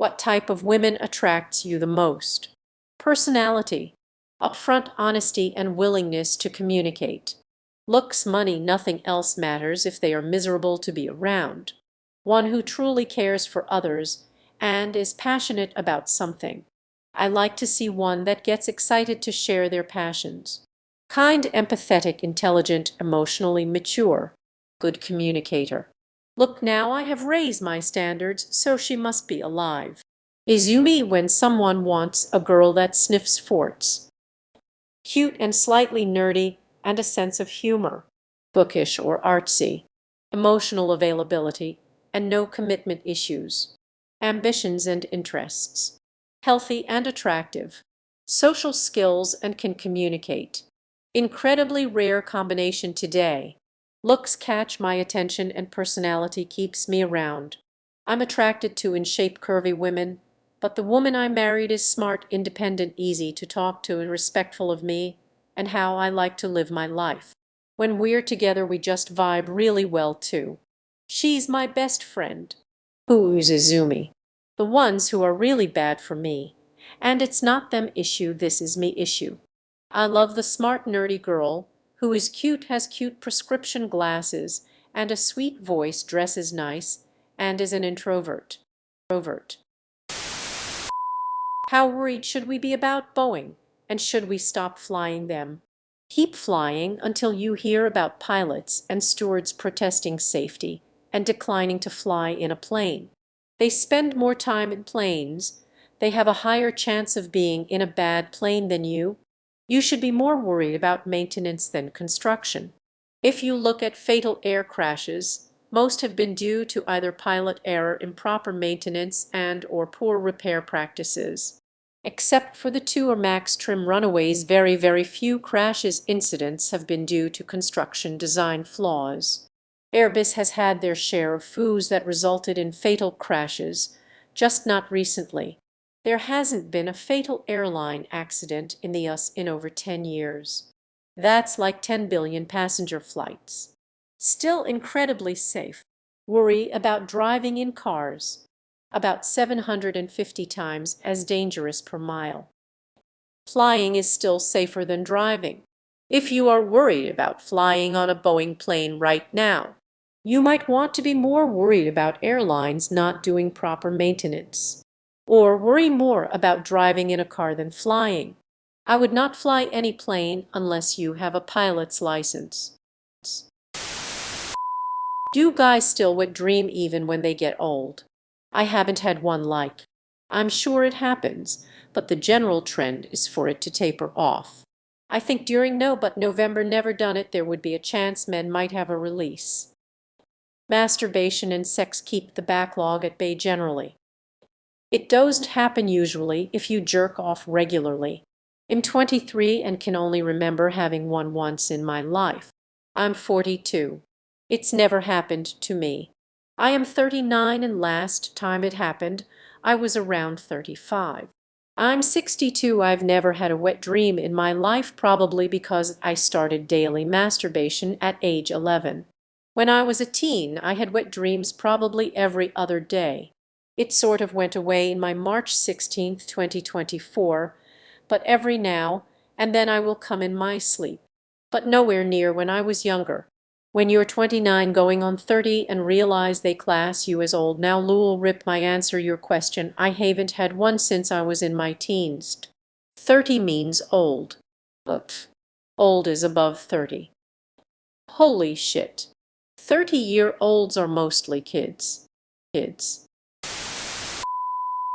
What type of women attracts you the most? Personality, upfront honesty and willingness to communicate. Looks, money, nothing else matters if they are miserable to be around. One who truly cares for others and is passionate about something. I like to see one that gets excited to share their passions. Kind, empathetic, intelligent, emotionally mature. Good communicator. Look, now I have raised my standards, so she must be alive. Izumi when someone wants a girl that sniffs forts. Cute and slightly nerdy and a sense of humor. Bookish or artsy. Emotional availability and no commitment issues. Ambitions and interests. Healthy and attractive. Social skills and can communicate. Incredibly rare combination today. Looks catch my attention and personality keeps me around. I'm attracted to in shape curvy women, but the woman I married is smart, independent, easy to talk to and respectful of me and how I like to live my life. When we're together we just vibe really well too. She's my best friend. Who's Izumi? The ones who are really bad for me. And it's not them issue, this is me issue. I love the smart nerdy girl who is cute, has cute prescription glasses and a sweet voice, dresses nice, and is an introvert. How worried should we be about Boeing, and should we stop flying them? Keep flying until you hear about pilots and stewards protesting safety and declining to fly in a plane. They spend more time in planes. They have a higher chance of being in a bad plane than you. You should be more worried about maintenance than construction. If you look at fatal air crashes, most have been due to either pilot error, improper maintenance, and or poor repair practices. Except for the 2 or max trim runaways, very few crashes incidents have been due to construction design flaws. Airbus has had their share of foos that resulted in fatal crashes, just not recently. There hasn't been a fatal airline accident in the US in over 10 years. That's like 10 billion passenger flights. Still incredibly safe. Worry about driving in cars. About 750 times as dangerous per mile. Flying is still safer than driving. If you are worried about flying on a Boeing plane right now, you might want to be more worried about airlines not doing proper maintenance. Or worry more about driving in a car than flying. I would not fly any plane unless you have a pilot's license. Do guys still wet dream even when they get old? I haven't had one like. I'm sure it happens, but the general trend is for it to taper off. I think during November never done it, there would be a chance men might have a release. Masturbation and sex keep the backlog at bay generally. It doesn't happen usually if you jerk off regularly. I'm 23 and can only remember having one once in my life. I'm 42. It's never happened to me. I am 39 and last time it happened, I was around 35. I'm 62. I've never had a wet dream in my life, probably because I started daily masturbation at age 11. When I was a teen, I had wet dreams probably every other day. It sort of went away in my March 16, 2024, but every now and then I will come in my sleep. But nowhere near when I was younger. When you're 29 going on 30 and realize they class you as old now, lul rip my answer your question. I haven't had one since I was in my teens. 30 means old. Old is above 30. Holy shit. 30-year-olds are mostly kids.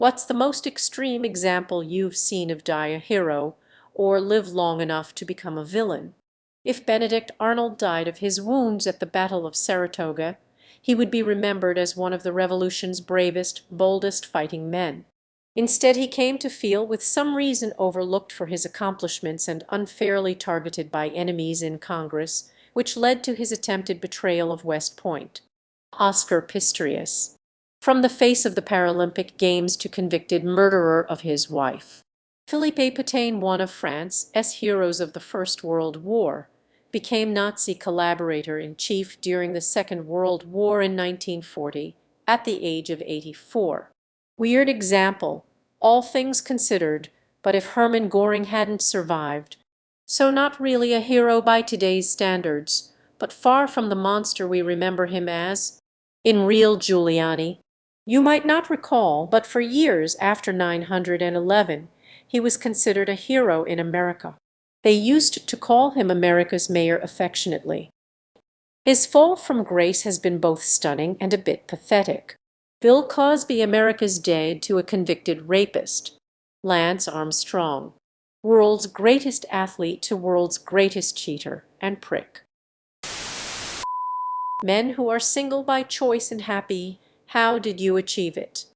What's the most extreme example you've seen of die a hero or live long enough to become a villain? If Benedict Arnold died of his wounds at the Battle of Saratoga, he would be remembered as one of the Revolution's bravest, boldest fighting men. Instead, he came to feel with some reason overlooked for his accomplishments and unfairly targeted by enemies in Congress, which led to his attempted betrayal of West Point. Oscar Pistorius. From the face of the Paralympic Games to convicted murderer of his wife. Philippe Pétain, one of France's heroes of the First World War, became Nazi collaborator-in-chief during the Second World War in 1940 at the age of 84. Weird example, all things considered, but if Hermann Göring hadn't survived. So not really a hero by today's standards, but far from the monster we remember him as. In real Giuliani, you might not recall, but for years after 9/11, he was considered a hero in America. They used to call him America's mayor affectionately. His fall from grace has been both stunning and a bit pathetic. Bill Cosby, America's dad to a convicted rapist. Lance Armstrong, world's greatest athlete to world's greatest cheater and prick. Men who are single by choice and happy, how did you achieve it?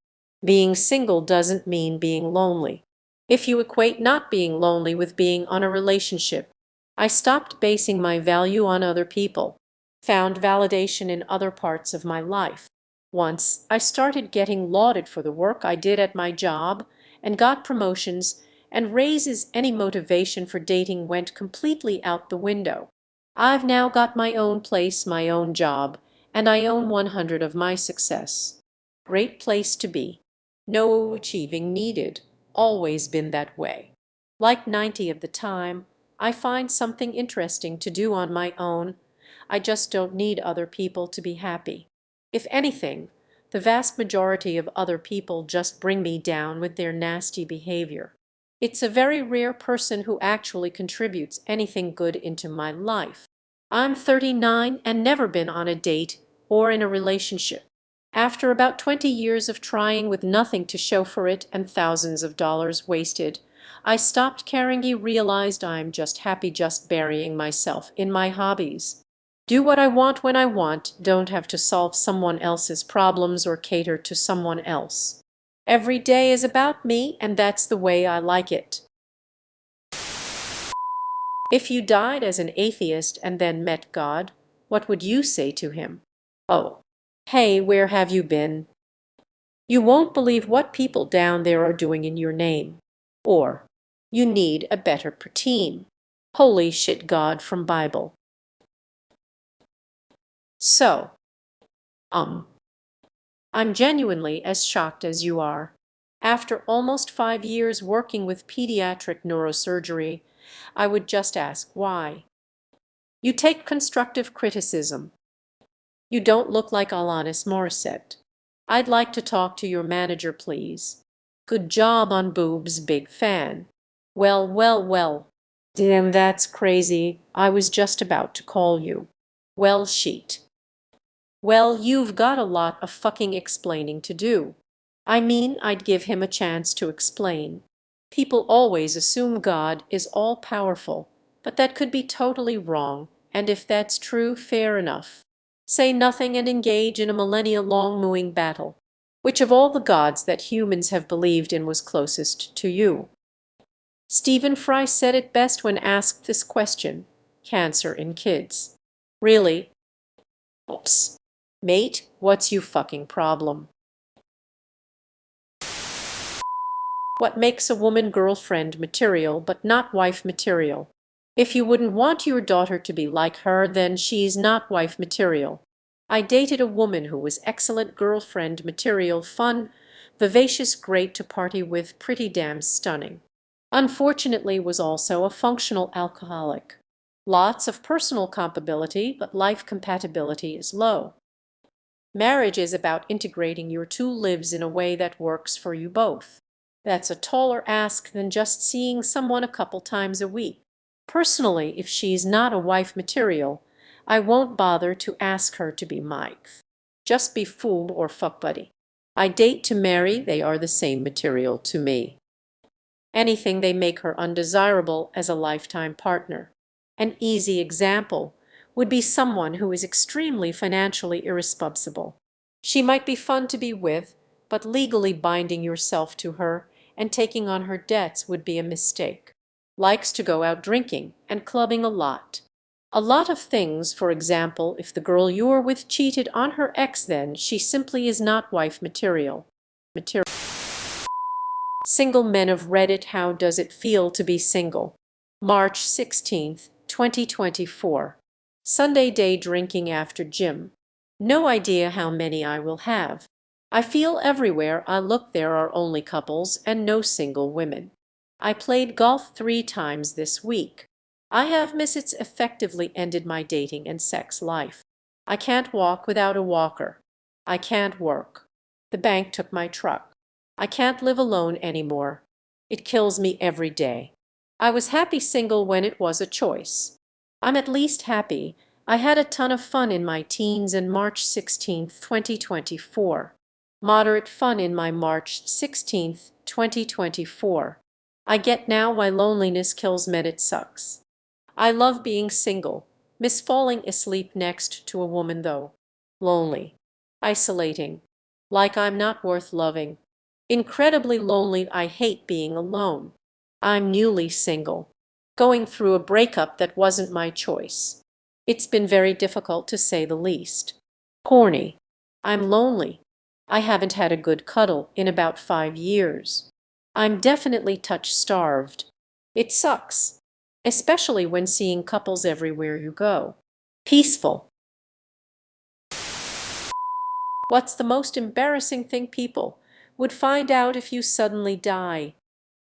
Being single doesn't mean being lonely. If you equate not being lonely with being on a relationship, I stopped basing my value on other people, found validation in other parts of my life. Once I started getting lauded for the work I did at my job and got promotions and raises, any motivation for dating went completely out the window. I've now got my own place, my own job, and I own 100 of my success. Great place to be. No achieving needed. Always been that way. Like 90 of the time, I find something interesting to do on my own. I just don't need other people to be happy. If anything, the vast majority of other people just bring me down with their nasty behavior. It's a very rare person who actually contributes anything good into my life. I'm 39 and never been on a date or in a relationship. After about 20 years of trying with nothing to show for it and thousands of dollars wasted, I stopped caring. I realized I'm just happy just burying myself in my hobbies. Do what I want when I want, don't have to solve someone else's problems or cater to someone else. Every day is about me, and that's the way I like it. If you died as an atheist and then met God, what would you say to him? Oh, hey, where have you been? You won't believe what people down there are doing in your name. Or, you need a better team. Holy shit, God from Bible. So, I'm genuinely as shocked as you are. After almost 5 years working with pediatric neurosurgery, I would just ask why. You take constructive criticism. You don't look like Alanis Morissette. I'd like to talk to your manager, please. Good job on boobs, big fan. Well, well, well. Damn, that's crazy. I was just about to call you. Well, sheet. Well, you've got a lot of fucking explaining to do. I mean, I'd give him a chance to explain. People always assume God is all-powerful, but that could be totally wrong, and if that's true, fair enough. Say nothing and engage in a millennia-long mooing battle. Which of all the gods that humans have believed in was closest to you? Stephen Fry said it best when asked this question: cancer in kids. Really? Oops. Mate, what's you fucking problem? What makes a woman girlfriend material but not wife material? If you wouldn't want your daughter to be like her, then she's not wife material. I dated a woman who was excellent girlfriend material, fun, vivacious, great to party with, pretty damn stunning. Unfortunately, was also a functional alcoholic. Lots of personal compatibility, but life compatibility is low. Marriage is about integrating your two lives in a way that works for you both. That's a taller ask than just seeing someone a couple times a week. Personally, if she's not a wife material, I won't bother to ask her to be my just be fool or fuck buddy. I date to marry, they are the same material to me. Anything they make her undesirable as a lifetime partner. An easy example would be someone who is extremely financially irresponsible. She might be fun to be with, but legally binding yourself to her and taking on her debts would be a mistake. Likes to go out drinking and clubbing a lot. A lot of things, for example, if the girl you're with cheated on her ex, then she simply is not wife material. Single men of Reddit, how does it feel to be single? March 16th, 2024. Sunday, day drinking after gym. No idea how many I will have. I feel everywhere I look there are only couples and no single women. I played golf 3 times this week. I have misits effectively ended my dating and sex life. I can't walk without a walker. I can't work. The bank took my truck. I can't live alone anymore. It kills me every day. I was happy single when it was a choice. I'm at least happy. I had a ton of fun in my teens and March 16th, 2024. Moderate fun in my March 16th, 2024. I get now why loneliness kills men. It sucks. I love being single. Miss falling asleep next to a woman though. Lonely. Isolating. Like I'm not worth loving. Incredibly lonely. I hate being alone. I'm newly single. Going through a breakup that wasn't my choice. It's been very difficult to say the least. Corny. I'm lonely. I haven't had a good cuddle in about 5 years. I'm definitely touch-starved. It sucks, especially when seeing couples everywhere you go. Peaceful. What's the most embarrassing thing people would find out if you suddenly die?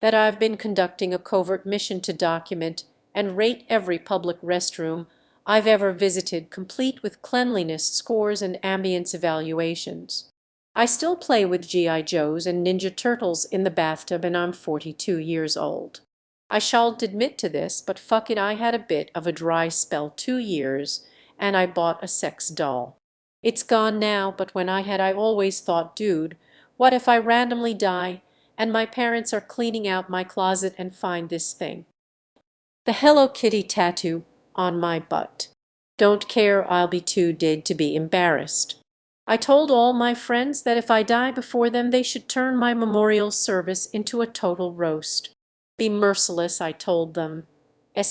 That I've been conducting a covert mission to document and rate every public restroom I've ever visited, complete with cleanliness scores and ambience evaluations. I still play with G.I. Joes and Ninja Turtles in the bathtub and I'm 42 years old. I shan't admit to this, but fuck it, I had a bit of a dry spell 2 years and I bought a sex doll. It's gone now, but when I always thought, dude, what if I randomly die and my parents are cleaning out my closet and find this thing? The Hello Kitty tattoo on my butt. Don't care, I'll be too dead to be embarrassed. I told all my friends that if I die before them they should turn my memorial service into a total roast. Be merciless, I told them.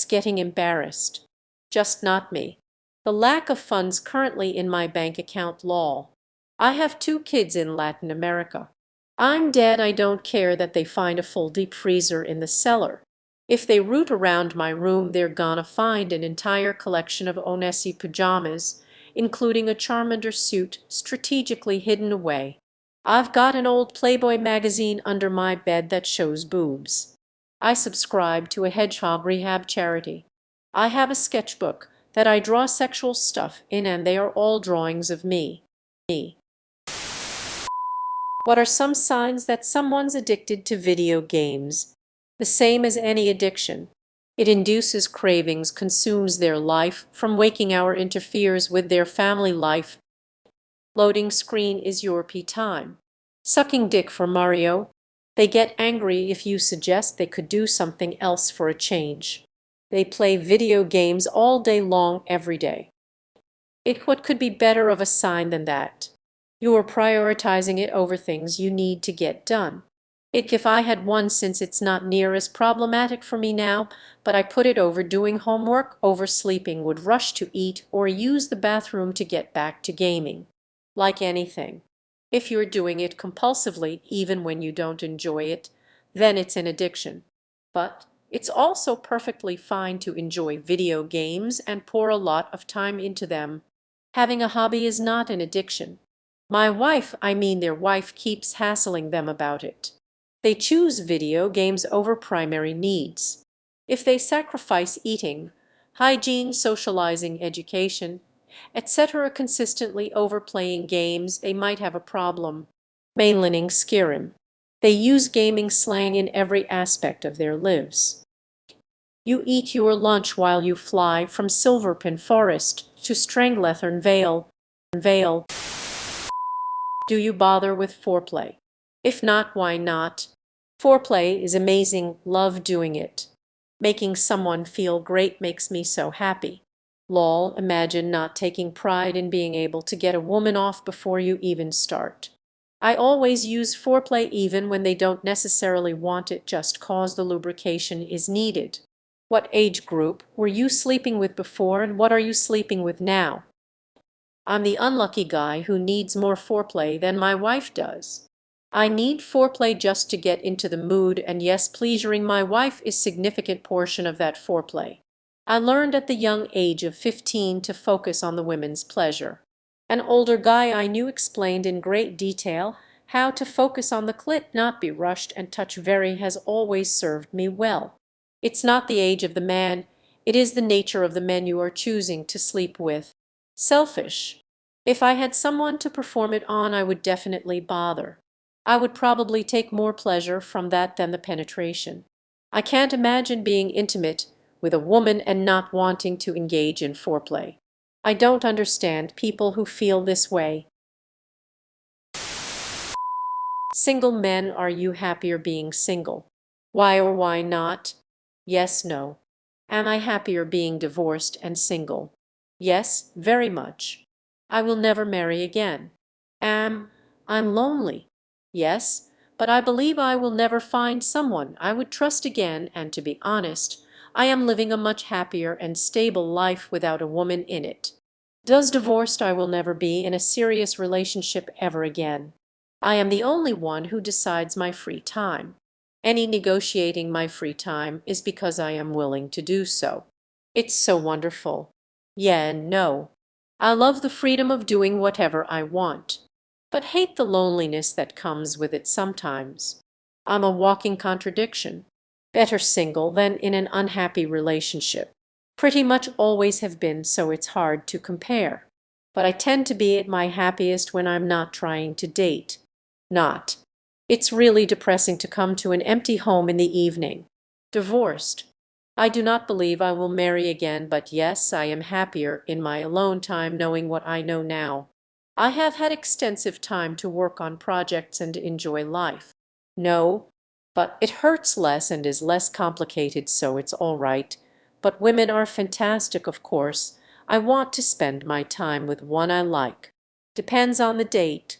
Getting embarrassed. Just not me. The lack of funds currently in my bank account lol. I have 2 kids in Latin America. I'm dead, I don't care that they find a full deep freezer in the cellar. If they root around my room they're gonna find an entire collection of Onesi pajamas, including a Charmander suit strategically hidden away. I've got an old Playboy magazine under my bed that shows boobs. I subscribe to a hedgehog rehab charity. I have a sketchbook that I draw sexual stuff in and they are all drawings of me. What are some signs that someone's addicted to video games? The same as any addiction. It induces cravings, consumes their life, from waking hour interferes with their family life. Loading screen is your time. Sucking dick for Mario. They get angry if you suggest they could do something else for a change. They play video games all day long every day. What could be better of a sign than that? You are prioritizing it over things you need to get done. If I had one, since it's not near as problematic for me now, but I put it over doing homework, over sleeping, would rush to eat or use the bathroom to get back to gaming. Like anything. If you're doing it compulsively, even when you don't enjoy it, then it's an addiction. But it's also perfectly fine to enjoy video games and pour a lot of time into them. Having a hobby is not an addiction. Their wife keeps hassling them about it. They choose video games over primary needs. If they sacrifice eating, hygiene, socializing, education, etc. consistently over playing games, they might have a problem. Mainlining Skirim. They use gaming slang in every aspect of their lives. You eat your lunch while you fly from Silverpin Forest to Stranglethorn Vale. Do you bother with foreplay? If not, why not? Foreplay is amazing, love doing it. Making someone feel great makes me so happy. Lol, imagine not taking pride in being able to get a woman off before you even start. I always use foreplay even when they don't necessarily want it, just cause the lubrication is needed. What age group were you sleeping with before and what are you sleeping with now? I'm the unlucky guy who needs more foreplay than my wife does. I need foreplay just to get into the mood, and yes, pleasuring my wife is a significant portion of that foreplay. I learned at the young age of 15 to focus on the women's pleasure. An older guy I knew explained in great detail How to focus on the clit, not be rushed and touch very, has always served me well. It's not the age of the man, it is the nature of the men you are choosing to sleep with. Selfish. If I had someone to perform it on, I would definitely bother. I would probably take more pleasure from that than the penetration. I can't imagine being intimate with a woman and not wanting to engage in foreplay. I don't understand people who feel this way. Single men, are you happier being single? Why or why not? Yes, no. Am I happier being divorced and single? Yes, very much. I will never marry again. I'm lonely. Yes, but I believe I will never find someone I would trust again, and to be honest, I am living a much happier and stable life without a woman in it. Does divorced, I will never be in a serious relationship ever again. I am the only one who decides my free time. Any negotiating my free time is because I am willing to do so. It's so wonderful. Yeah and no. I love the freedom of doing whatever I want, but hate the loneliness that comes with it sometimes. I'm a walking contradiction. Better single than in an unhappy relationship. Pretty much always have been, so it's hard to compare. But I tend to be at my happiest when I'm not trying to date. Not. It's really depressing to come to an empty home in the evening. Divorced. I do not believe I will marry again, but yes, I am happier in my alone time knowing what I know now. I have had extensive time to work on projects and enjoy life. No, but it hurts less and is less complicated, so it's all right. But women are fantastic, of course. I want to spend my time with one I like. Depends on the date.